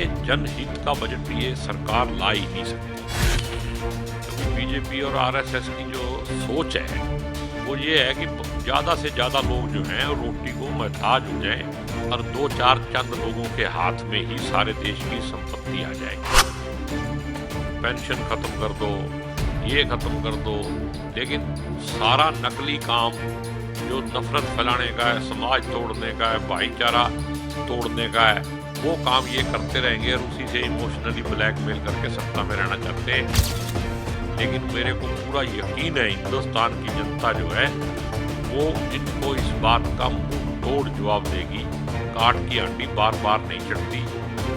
ये जनहित का बजट ये सरकार ला ही नहीं सकती, क्योंकि बीजेपी और आरएसएस की जो सोच है वो ये है कि ज़्यादा से ज़्यादा लोग जो हैं रोटी को मोहताज हो जाएं और दो चार चंद लोगों के हाथ में ही सारे देश की संपत्ति आ जाएगी। पेंशन खत्म कर दो, ये खत्म कर दो, लेकिन सारा नकली काम जो नफरत फैलाने का है, समाज तोड़ने का है, भाईचारा तोड़ने का है, वो काम ये करते रहेंगे और उसी से इमोशनली ब्लैकमेल करके सत्ता में रहना चाहते हैं। लेकिन मेरे को पूरा यकीन है हिंदुस्तान की जनता जो है वो इनको इस बात का मुंह तोड़ जवाब देगी। काट की हड्डी बार बार नहीं चढ़ती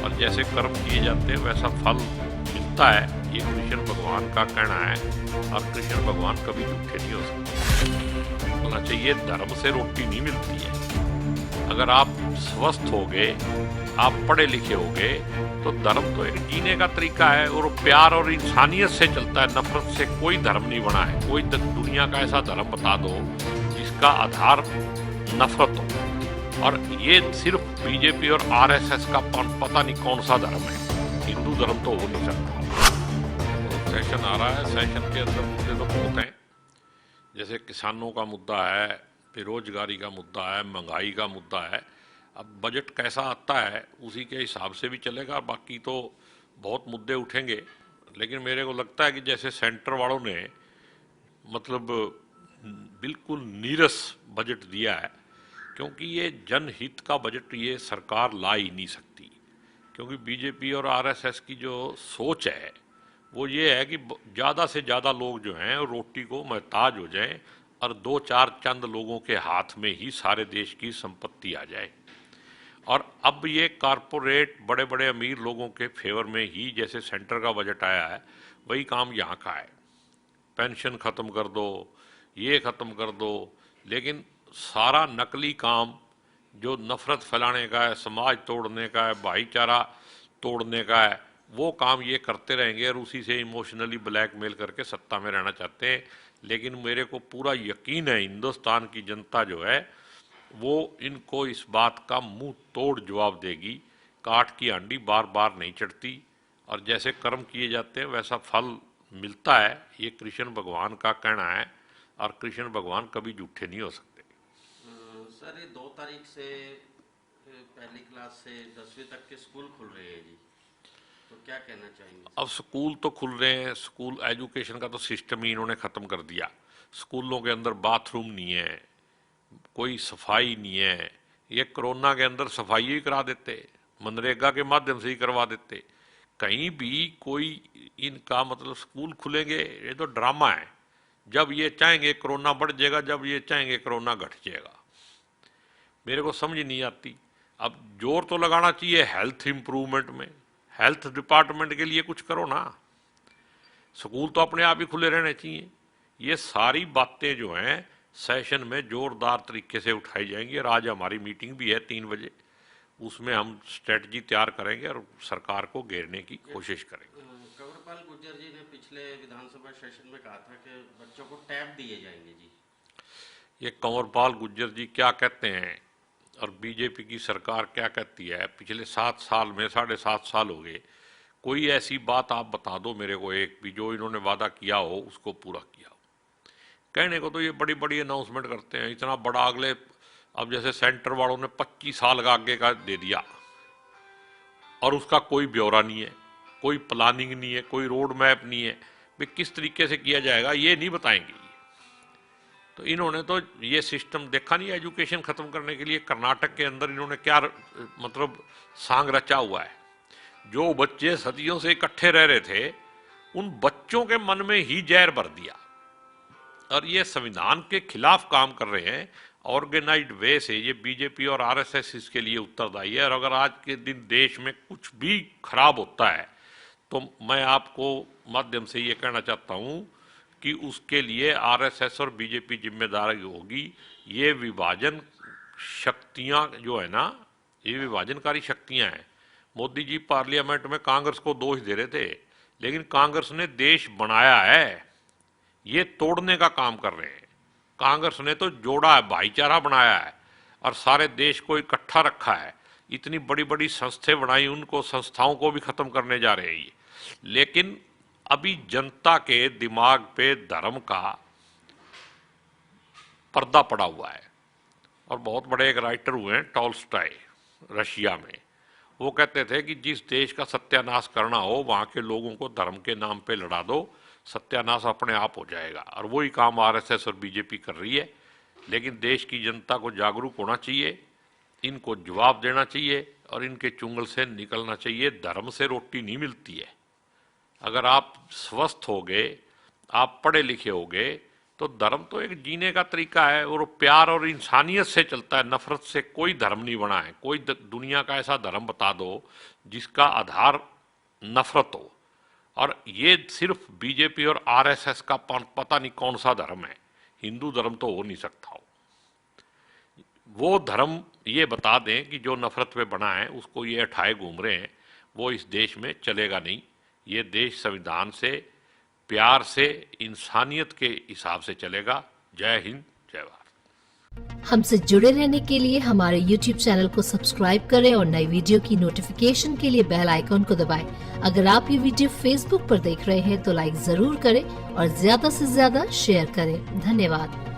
और जैसे कर्म किए जाते हैं वैसा फल मिलता है, ये कृष्ण भगवान का कहना है और कृष्ण भगवान कभी झूठे नहीं हो सकते। होना चाहिए धर्म से रोटी नहीं मिलती है। अगर आप स्वस्थ होगे, आप पढ़े लिखे होगे, तो धर्म तो एक जीने का तरीका है और प्यार और इंसानियत से चलता है। नफरत से कोई धर्म नहीं बना है। कोई दुनिया का ऐसा धर्म बता दो जिसका आधार नफरत हो, और ये सिर्फ बीजेपी और आरएसएस का पता नहीं कौन सा धर्म है। हिंदू धर्म तो हो नहीं सकता। तो सेशन आ रहा है, सेशन के अंदर मुद्दे तो बहुत हैं, जैसे किसानों का मुद्दा है, बेरोजगारी का मुद्दा है, महंगाई का मुद्दा है। अब बजट कैसा आता है उसी के हिसाब से भी चलेगा, बाकी तो बहुत मुद्दे उठेंगे। लेकिन मेरे को लगता है कि जैसे सेंटर वालों ने मतलब बिल्कुल नीरस बजट दिया है, क्योंकि ये जनहित का बजट ये सरकार ला ही नहीं सकती, क्योंकि बीजेपी और आरएसएस की जो सोच है वो ये है कि ज़्यादा से ज़्यादा लोग जो हैं रोटी को मोहताज हो जाएं और दो चार चंद लोगों के हाथ में ही सारे देश की संपत्ति आ जाए। और अब ये कारपोरेट बड़े बड़े अमीर लोगों के फेवर में ही जैसे सेंटर का बजट आया है, वही काम यहाँ का है। पेंशन खत्म कर दो, ये खत्म कर दो, लेकिन सारा नकली काम जो नफरत फैलाने का है, समाज तोड़ने का है, भाईचारा तोड़ने का है, वो काम ये करते रहेंगे और उसी से इमोशनली ब्लैकमेल करके सत्ता में रहना चाहते हैं। लेकिन मेरे को पूरा यकीन है हिंदुस्तान की जनता जो है वो इनको इस बात का मुंह तोड़ जवाब देगी। काट की हांडी बार बार नहीं चढ़ती और जैसे कर्म किए जाते हैं वैसा फल मिलता है, ये कृष्ण भगवान का कहना है और कृष्ण भगवान कभी झूठे नहीं हो सकते। सर, ये 2 तारीख से पहली क्लास से 10वीं तक के स्कूल खुल रहे हैं जी, तो क्या कहना चाहेंगे? अब स्कूल तो खुल रहे हैं, स्कूल एजुकेशन का तो सिस्टम ही इन्होंने ख़त्म कर दिया। स्कूलों के अंदर बाथरूम नहीं है, कोई सफाई नहीं है। ये कोरोना के अंदर सफाई ही करा देते, मनरेगा के माध्यम से ही करवा देते। कहीं भी कोई इनका मतलब स्कूल खुलेंगे, ये तो ड्रामा है। जब ये चाहेंगे कोरोना बढ़ जाएगा, जब ये चाहेंगे कोरोना घट जाएगा। मेरे को समझ नहीं आती। अब जोर तो लगाना चाहिए हेल्थ इम्प्रूवमेंट में, हेल्थ डिपार्टमेंट के लिए कुछ करो ना। स्कूल तो अपने आप ही खुले रहने चाहिए। ये सारी बातें जो हैं सेशन में जोरदार तरीके से उठाई जाएंगी और आज हमारी मीटिंग भी है 3 बजे, उसमें हम स्ट्रेटजी तैयार करेंगे और सरकार को घेरने की कोशिश करेंगे। कंवरपाल गुर्जर जी ने पिछले विधानसभा सेशन में कहा था कि बच्चों को टैब दिए जाएंगे जी। ये कंवरपाल गुर्जर जी क्या कहते हैं और बीजेपी की सरकार क्या कहती है? पिछले 7 साल में 7.5 साल हो गए, कोई ऐसी बात आप बता दो मेरे को एक भी जो इन्होंने वादा किया हो उसको पूरा किया हो। कहने को तो ये बड़ी बड़ी अनाउंसमेंट करते हैं, इतना बड़ा अगले, अब जैसे सेंटर वालों ने 25 साल का आगे का दे दिया और उसका कोई ब्यौरा नहीं है, कोई प्लानिंग नहीं है, कोई रोड मैप नहीं है, भाई किस तरीके से किया जाएगा ये नहीं बताएंगे। तो इन्होंने तो ये सिस्टम देखा नहीं, एजुकेशन खत्म करने के लिए कर्नाटक के अंदर इन्होंने क्या मतलब सांग रचा हुआ है। जो बच्चे सदियों से इकट्ठे रह रहे थे उन बच्चों के मन में ही जहर भर दिया और ये संविधान के खिलाफ काम कर रहे हैं ऑर्गेनाइज्ड वे से। ये बीजेपी और आरएसएस इसके लिए उत्तरदायी है और अगर आज के दिन देश में कुछ भी खराब होता है तो मैं आपको माध्यम से ये कहना चाहता हूँ कि उसके लिए आरएसएस और बीजेपी जिम्मेदार होगी। ये विभाजन शक्तियाँ जो है ना, ये विभाजनकारी शक्तियाँ हैं। मोदी जी पार्लियामेंट में कांग्रेस को दोष दे रहे थे, लेकिन कांग्रेस ने देश बनाया है, ये तोड़ने का काम कर रहे हैं। कांग्रेस ने तो जोड़ा है, भाईचारा बनाया है और सारे देश को इकट्ठा रखा है। इतनी बड़ी बड़ी संस्थाएं बनाई, उनको संस्थाओं को भी खत्म करने जा रहे हैं ये। लेकिन अभी जनता के दिमाग पे धर्म का पर्दा पड़ा हुआ है। और बहुत बड़े एक राइटर हुए हैं टॉल्स्टॉय, रशिया में, वो कहते थे कि जिस देश का सत्यानाश करना हो वहाँ के लोगों को धर्म के नाम पे लड़ा दो, सत्यानाश अपने आप हो जाएगा। और वही काम आरएसएस और बीजेपी कर रही है। लेकिन देश की जनता को जागरूक होना चाहिए, इनको जवाब देना चाहिए और इनके चुंगल से निकलना चाहिए। धर्म से रोटी नहीं मिलती है। अगर आप स्वस्थ होगे, आप पढ़े लिखे होगे, तो धर्म तो एक जीने का तरीका है और प्यार और इंसानियत से चलता है। नफरत से कोई धर्म नहीं बना है। कोई दुनिया का ऐसा धर्म बता दो जिसका आधार नफरत हो। और ये सिर्फ बीजेपी और आरएसएस का पता नहीं कौन सा धर्म है। हिंदू धर्म तो हो नहीं सकता हो। वो धर्म ये बता दें कि जो नफरत पे बना है उसको ये उठाए घूम रहे हैं, वो इस देश में चलेगा नहीं। ये देश संविधान से, प्यार से, इंसानियत के हिसाब से चलेगा। जय हिंद, जय भारत। हमसे जुड़े रहने के लिए हमारे YouTube चैनल को सब्सक्राइब करें और नई वीडियो की नोटिफिकेशन के लिए बेल आइकॉन को दबाएं। अगर आप ये वीडियो Facebook पर देख रहे हैं तो लाइक जरूर करें और ज्यादा से ज्यादा शेयर करें। धन्यवाद।